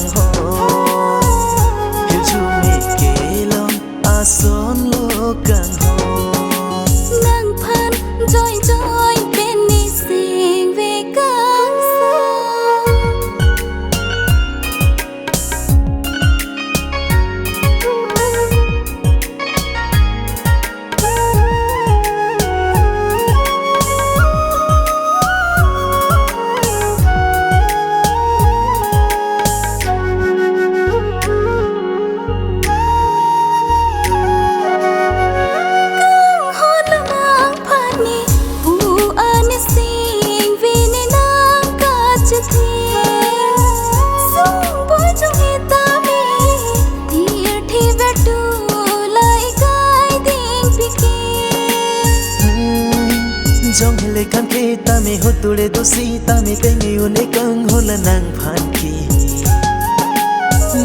càng hôn hiểu chu mẹ kể lòng à son lo càng hôn nàng phan trôi trôi bên đi xinh về càng xa trong hele kan ke ta me ho tule dosi ta me pengi une kang hola nang phan ki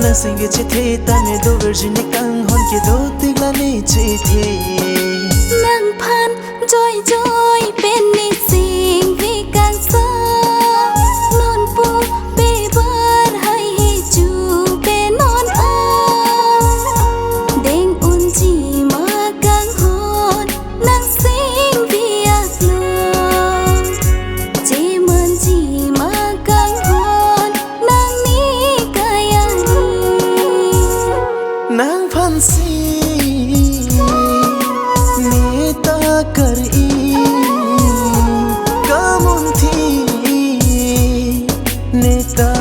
na singe che the ta me do virgin kang hon ke do tigla ne che the nang phan joy joy bên ni sing vì càng xa non pu be bar hay chu be non a đeng un chi ma càng hon nang sing vì ác lo chỉ mơn chi ma càng hon nang ni kaya ni nang phan si ne ta kar i kamun thi ne ta